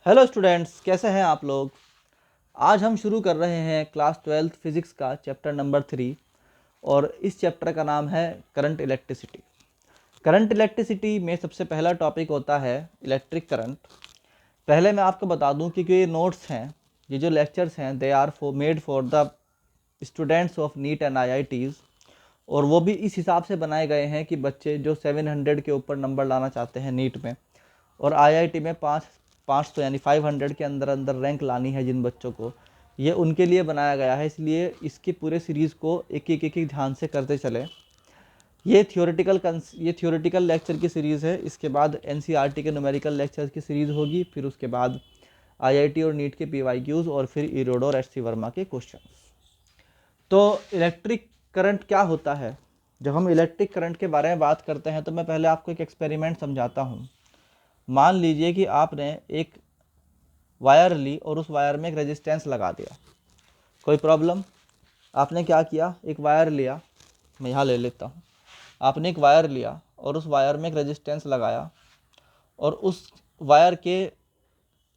Hello students, कैसे हैं आप लोग। आज हम शुरू कर रहे हैं क्लास 12th फिज़िक्स का चैप्टर नंबर 3 और इस चैप्टर का नाम है करंट इलेक्ट्रिसिटी। करंट इलेक्ट्रिसिटी में सबसे पहला टॉपिक होता है इलेक्ट्रिक करंट। पहले मैं आपको बता दूं कि ये नोट्स हैं, ये जो लेक्चर्स हैं, they are made for the students of NEET and IITs, और वो भी इस हिसाब से बनाए गए हैं कि बच्चे जो 700 के ऊपर नंबर लाना चाहते हैं नीट में और IIT में 500 यानी 500 के अंदर अंदर रैंक लानी है जिन बच्चों को, ये उनके लिए बनाया गया है। इसलिए इसके पूरे सीरीज़ को एक एक ध्यान से करते चले। ये थ्योरेटिकल लेक्चर की सीरीज़ है। इसके बाद NCERT के न्यूमेरिकल लेक्चर्स की सीरीज़ होगी, फिर उसके बाद IIT और नीट के PYQs और फिर इरोडो और HC वर्मा के क्वेश्चन। तो इलेक्ट्रिक करंट क्या होता है। जब हम इलेक्ट्रिक करंट के बारे में बात करते हैं तो मैं पहले आपको एक एक्सपेरिमेंट समझाता हूँ। मान लीजिए कि आपने एक वायर ली और उस वायर में एक रेजिस्टेंस लगा दिया। कोई प्रॉब्लम। आपने क्या किया, एक वायर लिया, मैं यहाँ ले लेता हूँ। आपने एक वायर लिया और उस वायर में एक रेजिस्टेंस लगाया और उस वायर के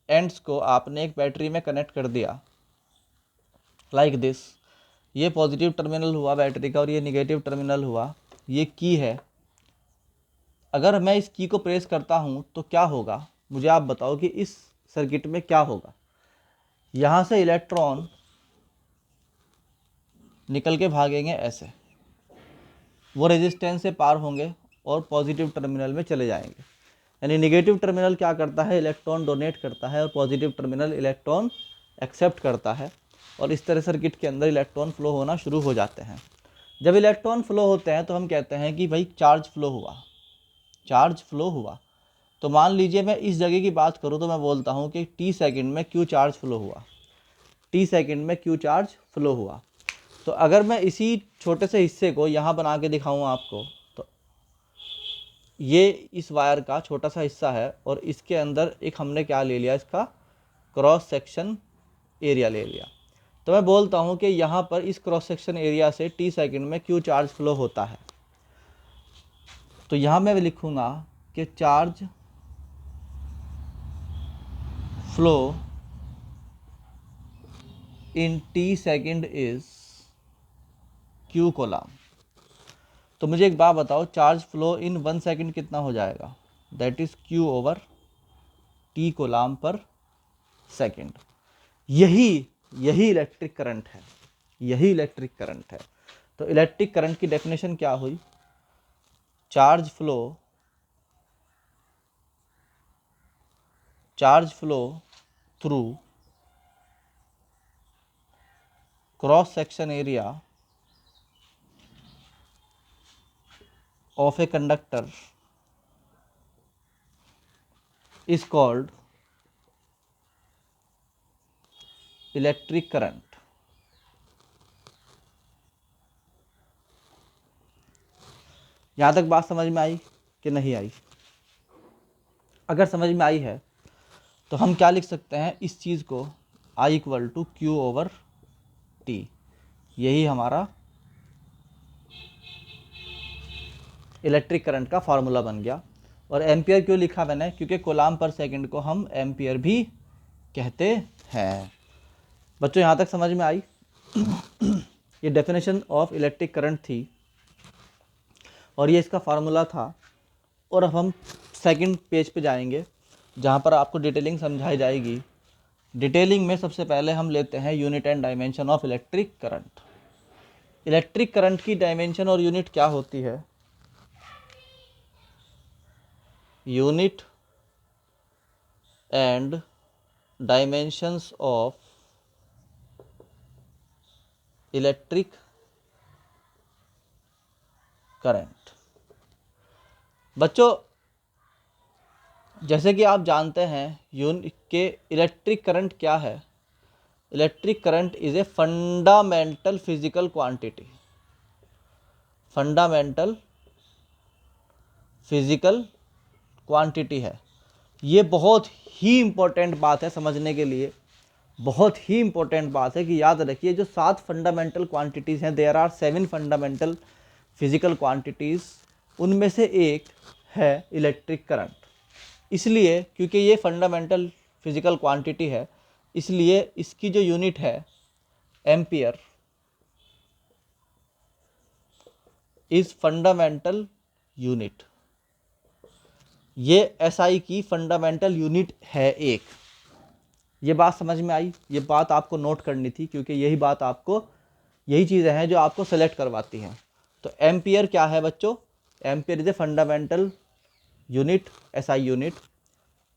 एंड्स को आपने एक बैटरी में कनेक्ट कर दिया, लाइक दिस। ये पॉजिटिव टर्मिनल हुआ बैटरी का और ये निगेटिव टर्मिनल हुआ। ये की है। अगर मैं इस की को प्रेस करता हूँ तो क्या होगा, मुझे आप बताओ कि इस सर्किट में क्या होगा। यहाँ से इलेक्ट्रॉन निकल के भागेंगे ऐसे, वो रेजिस्टेंस से पार होंगे और पॉजिटिव टर्मिनल में चले जाएंगे। यानी निगेटिव टर्मिनल क्या करता है, इलेक्ट्रॉन डोनेट करता है और पॉजिटिव टर्मिनल इलेक्ट्रॉन एक्सेप्ट करता है। और इस तरह सर्किट के अंदर इलेक्ट्रॉन फ्लो होना शुरू हो जाते हैं। जब इलेक्ट्रॉन फ्लो होते हैं तो हम कहते हैं कि भाई चार्ज फ्लो हुआ, चार्ज फ्लो हुआ। तो मान लीजिए मैं इस जगह की बात करूँ तो मैं बोलता हूँ कि t सेकंड में q चार्ज फ्लो हुआ, t सेकंड में q चार्ज फ्लो हुआ। तो अगर मैं इसी छोटे से हिस्से को यहाँ बना के दिखाऊँ आपको, तो ये इस वायर का छोटा सा हिस्सा है और इसके अंदर एक हमने क्या ले लिया, इसका क्रॉस सेक्शन एरिया ले लिया। तो मैं बोलता हूँ कि यहाँ पर इस क्रॉस सेक्शन एरिया से t सेकंड में q चार्ज फ्लो होता है। तो यहाँ मैं लिखूँगा कि charge flow in t second is q coulomb. तो मुझे एक बात बताओ, चार्ज फ्लो इन 1 सेकंड कितना हो जाएगा, that is q over t coulomb per second. यही इलेक्ट्रिक करंट है, यही इलेक्ट्रिक करंट है। तो इलेक्ट्रिक करंट की डेफिनेशन क्या हुई, charge flow through cross section area of a conductor is called electric current। यहाँ तक बात समझ में आई कि नहीं आई। अगर समझ में आई है तो हम क्या लिख सकते हैं, इस चीज़ को I equal to Q over T, यही हमारा इलेक्ट्रिक करंट का फार्मूला बन गया। और एम्पियर क्यों लिखा मैंने, क्योंकि कोलम पर सेकंड को हम एम्पियर भी कहते हैं। बच्चों यहाँ तक समझ में आई। ये डेफिनेशन ऑफ इलेक्ट्रिक करंट थी और ये इसका फार्मूला था। और अब हम सेकंड पेज पे जाएंगे जहाँ पर आपको डिटेलिंग समझाई जाएगी। डिटेलिंग में सबसे पहले हम लेते हैं unit and dimension of electric current. Electric current की डायमेंशन और यूनिट क्या होती है, unit and dimensions of electric current. बच्चों जैसे कि आप जानते हैं यूनिट के इलेक्ट्रिक करंट क्या है, electric current is a fundamental physical quantity, fundamental physical quantity है। ये बहुत ही इम्पोर्टेंट बात है समझने के लिए, बहुत ही इम्पोर्टेंट बात है कि याद रखिए जो 7 फंडामेंटल क्वांटिटीज़ हैं, there are 7 fundamental physical quantities, उनमें से एक है इलेक्ट्रिक करंट। इसलिए क्योंकि ये फंडामेंटल फिजिकल क्वांटिटी है, इसलिए इसकी जो यूनिट है एम्पियर इज फंडामेंटल यूनिट। ये एसआई की फंडामेंटल यूनिट है एक। ये बात समझ में आई? ये बात आपको नोट करनी थी, क्योंकि यही बात आपको, यही चीज़ें हैं जो आपको सेलेक्ट करवाती हैं। तो एम्पियर क्या है बच्चों? Ampere is a fundamental unit, SI unit.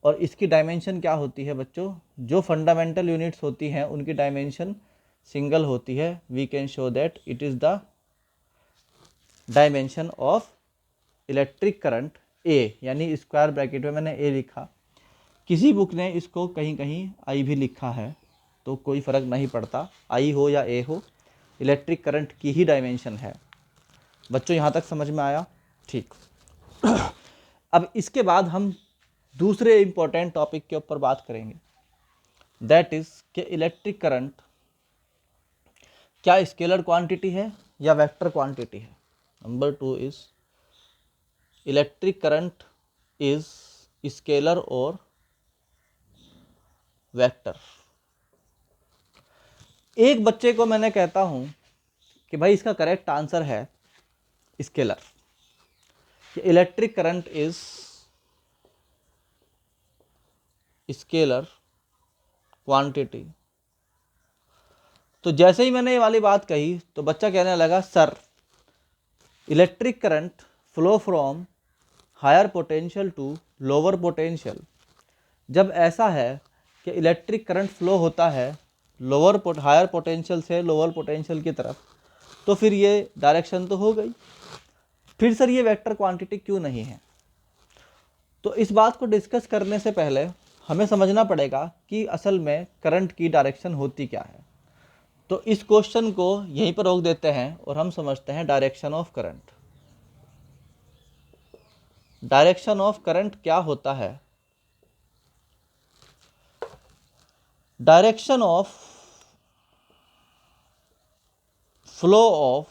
और इसकी डायमेंशन क्या होती है बच्चों? जो फंडामेंटल यूनिट्स होती हैं उनकी डायमेंशन सिंगल होती है। We can show that it is the dimension of electric current A, यानी स्क्वायर ब्रैकेट में मैंने ए लिखा। किसी बुक ने इसको कहीं कहीं आई भी लिखा है, तो कोई फ़र्क नहीं पड़ता, आई हो या ए हो, इलेक्ट्रिक करंट की ही डायमेंशन है। बच्चों यहाँ तक समझ में आया? ठीक। अब इसके बाद हम दूसरे इम्पोर्टेंट टॉपिक के ऊपर बात करेंगे, दैट इज़ कि इलेक्ट्रिक करंट क्या स्केलर क्वांटिटी है या वेक्टर क्वांटिटी है। Number 2 is electric current is scalar और वेक्टर। एक बच्चे को मैंने कहता हूं कि भाई इसका करेक्ट आंसर है स्केलर, कि electric current is scalar quantity. तो जैसे ही मैंने ये वाली बात कही तो बच्चा कहने लगा, sir electric current flow from higher potential to lower potential. जब ऐसा है कि इलेक्ट्रिक करंट फ्लो होता है हायर पोटेंशियल से लोअर पोटेंशियल की तरफ, तो फिर ये डायरेक्शन तो हो गई। फिर सर ये वेक्टर क्वांटिटी क्यों नहीं है? तो इस बात को डिस्कस करने से पहले हमें समझना पड़ेगा कि असल में करंट की डायरेक्शन होती क्या है। तो इस क्वेश्चन को यहीं पर रोक देते हैं और हम समझते हैं direction of current. Direction of current क्या होता है? Direction of flow of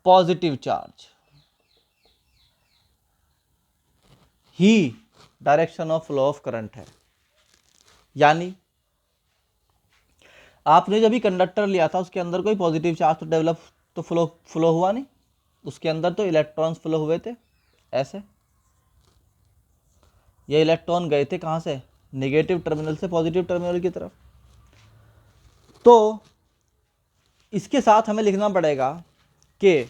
positive charge he direction of flow of current है। यानी आपने जब भी कंडक्टर लिया था उसके अंदर कोई पॉजिटिव चार्ज तो डेवलप, तो फ्लो हुआ नहीं, उसके अंदर तो इलेक्ट्रॉन्स फ्लो हुए थे। ऐसे ये इलेक्ट्रॉन गए थे कहाँ से? नेगेटिव टर्मिनल से पॉजिटिव टर्मिनल की तरफ। तो इसके साथ हमें लिखना पड़ेगा कि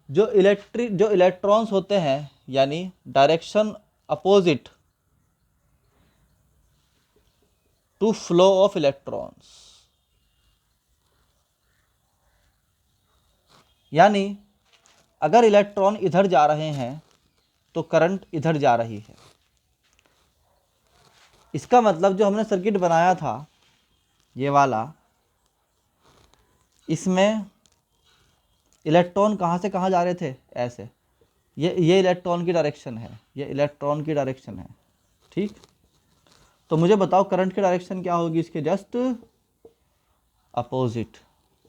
जो इलेक्ट्रॉन्स होते हैं, यानी direction opposite to flow of electrons, यानी अगर इलेक्ट्रॉन इधर जा रहे हैं तो करंट इधर जा रही है। इसका मतलब जो हमने सर्किट बनाया था ये वाला, इसमें इलेक्ट्रॉन कहाँ से कहाँ जा रहे थे? ऐसे। ये इलेक्ट्रॉन की डायरेक्शन है, ये इलेक्ट्रॉन की डायरेक्शन है। ठीक। तो मुझे बताओ करंट की डायरेक्शन क्या होगी? इसके जस्ट अपोजिट,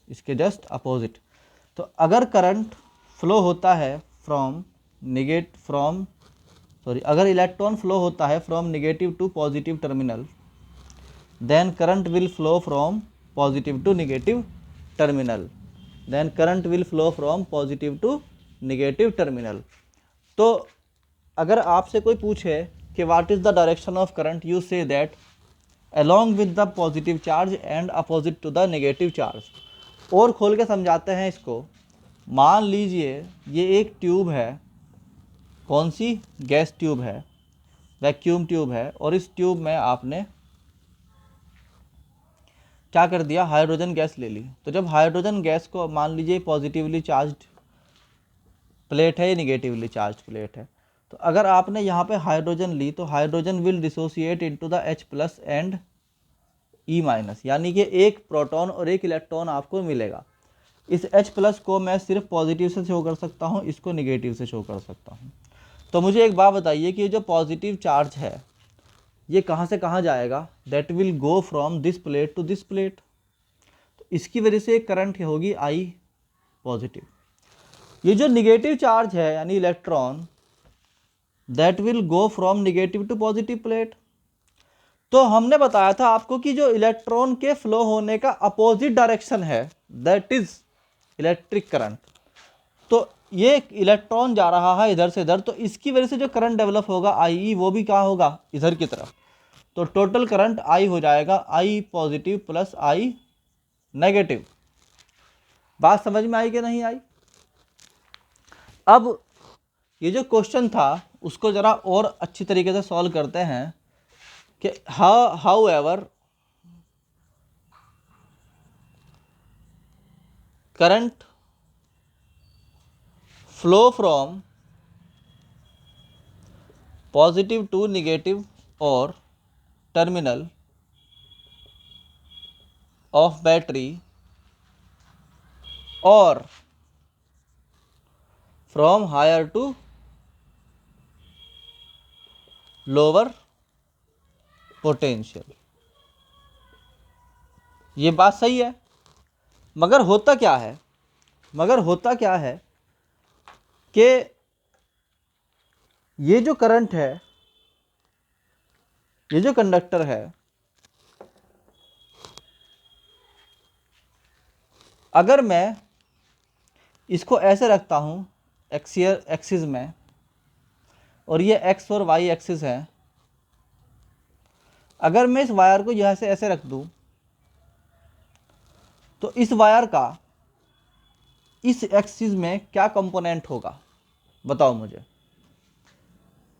इसके जस्ट अपोजिट। तो अगर करंट फ्लो होता है अगर इलेक्ट्रॉन फ्लो होता है from negative to positive terminal, then current will flow from positive to negative terminal, then current will flow from positive to negative terminal. तो अगर आपसे कोई पूछे कि what is the direction of current, you say that along with the positive charge and opposite to the negative charge. और खोल के समझाते हैं इसको। मान लीजिए ये एक ट्यूब है, कौन सी? गैस ट्यूब है, वैक्यूम ट्यूब है, और इस ट्यूब में आपने क्या कर दिया? हाइड्रोजन गैस ले ली। तो जब हाइड्रोजन गैस को, मान लीजिए पॉजिटिवली चार्ज्ड प्लेट है या निगेटिवली चार्ज प्लेट है, तो अगर आपने यहाँ पे हाइड्रोजन ली तो hydrogen will dissociate into the H+ and E-, यानी कि एक प्रोटॉन और एक इलेक्ट्रॉन आपको मिलेगा। इस H+ को मैं सिर्फ पॉजिटिव से शो कर सकता हूँ, इसको निगेटिव से शो कर सकता हूँ। तो मुझे एक बात बताइए कि जो पॉजिटिव चार्ज है ये कहाँ से कहाँ जाएगा? That will go from this plate to this plate. तो इसकी वजह से करंट होगी I पॉजिटिव। ये जो निगेटिव चार्ज है यानी electron, that will go from negative to positive plate. तो हमने बताया था आपको कि जो इलेक्ट्रॉन के फ्लो होने का अपोजिट डायरेक्शन है दैट इज इलेक्ट्रिक करंट। तो ये इलेक्ट्रॉन जा रहा है इधर से इधर, तो इसकी वजह से जो करंट डेवलप होगा आई वो भी क्या होगा, इधर की तरफ। तो टोटल करंट आई हो जाएगा आई पॉजिटिव प्लस आई नेगेटिव। बात समझ में आई कि नहीं आई? अब ये जो क्वेश्चन था उसको ज़रा और अच्छी तरीके से सॉल्व करते हैं कि however current flow from positive to negative और terminal of battery or from higher to lower potential। ये बात सही है, मगर होता क्या है, कि ये जो करंट है, ये जो कंडक्टर है, अगर मैं इसको ऐसे रखता हूँ एक्सिस में, और ये एक्स और वाई एक्सिस है, अगर मैं इस वायर को यहाँ से ऐसे रख दूँ तो इस वायर का इस एक्सिस में क्या कंपोनेंट होगा, बताओ मुझे।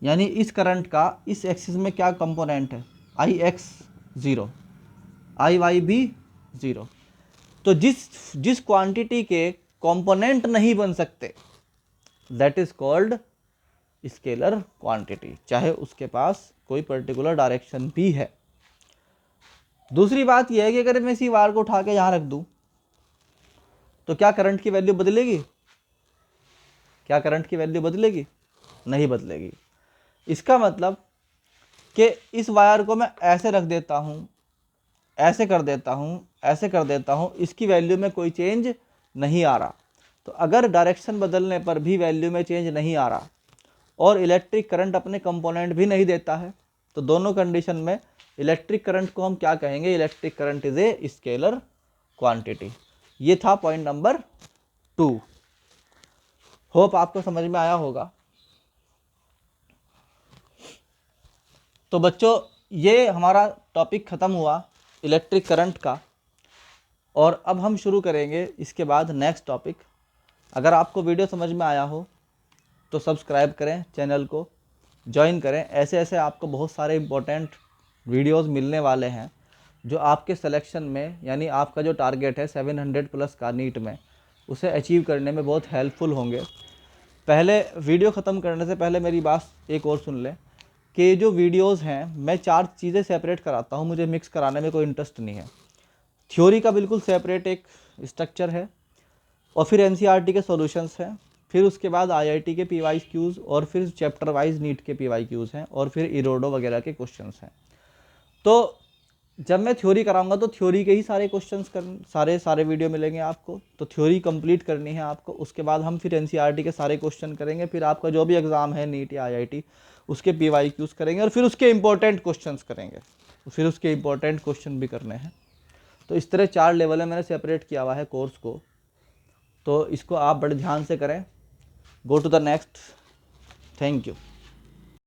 यानी इस करंट का इस एक्सिस में क्या कंपोनेंट है, आई एक्स ज़ीरो, आई वाई भी ज़ीरो। तो जिस क्वांटिटी के कंपोनेंट नहीं बन सकते that is called scalar quantity, चाहे उसके पास कोई पर्टिकुलर डायरेक्शन भी है। दूसरी बात यह है कि अगर मैं इसी वायर को उठा के यहाँ रख दूँ तो क्या करंट की वैल्यू बदलेगी? क्या करंट की वैल्यू बदलेगी? नहीं बदलेगी। इसका मतलब कि इस वायर को मैं ऐसे रख देता हूँ, ऐसे कर देता हूँ, ऐसे कर देता हूँ, इसकी वैल्यू में कोई चेंज नहीं आ रहा। तो अगर डायरेक्शन बदलने पर भी वैल्यू में चेंज नहीं आ रहा और इलेक्ट्रिक करंट अपने कंपोनेंट भी नहीं देता है, तो दोनों कंडीशन में इलेक्ट्रिक करंट को हम क्या कहेंगे? Electric current is a scalar quantity. ये था पॉइंट नंबर 2। होप आपको समझ में आया होगा। तो बच्चों ये हमारा टॉपिक ख़त्म हुआ इलेक्ट्रिक करंट का, और अब हम शुरू करेंगे इसके बाद नेक्स्ट टॉपिक। अगर आपको वीडियो समझ में आया हो तो सब्सक्राइब करें, चैनल को ज्वाइन करें। ऐसे ऐसे आपको बहुत सारे इम्पोर्टेंट वीडियोस मिलने वाले हैं जो आपके सिलेक्शन में, यानी आपका जो टारगेट है 700 प्लस का नीट में, उसे अचीव करने में बहुत हेल्पफुल होंगे। पहले वीडियो ख़त्म करने से पहले मेरी बात एक और सुन लें कि जो वीडियोस हैं मैं 4 चीज़ें सेपरेट कराता हूँ, मुझे मिक्स कराने में कोई इंटरेस्ट नहीं है। थ्योरी का बिल्कुल सेपरेट एक स्ट्रक्चर है, और फिर एनसीईआरटी के सॉल्यूशंस हैं, फिर उसके बाद आईआईटी के पीवाईक्यूज़, और फिर चैप्टर वाइज नीट के पीवाईक्यूज़ हैं, और फिर इरोडो वगैरह के क्वेश्चंस हैं। तो जब मैं थ्योरी कराऊंगा तो थ्योरी के ही सारे क्वेश्चंस सारे वीडियो मिलेंगे आपको। तो थ्योरी कंप्लीट करनी है आपको, उसके बाद हम फिर एनसीईआरटी के सारे क्वेश्चन करेंगे, फिर आपका जो भी एग्ज़ाम है नीट या आईआईटी उसके पीवाईक्यूज़ करेंगे, और फिर उसके इंपॉर्टेंट क्वेश्चंस करेंगे, फिर उसके इंपॉर्टेंट क्वेश्चन भी करने हैं। तो इस तरह 4 लेवल में मैंने सेपरेट किया हुआ है कोर्स को, तो इसको आप बड़े ध्यान से करें। Go to the next. Thank you.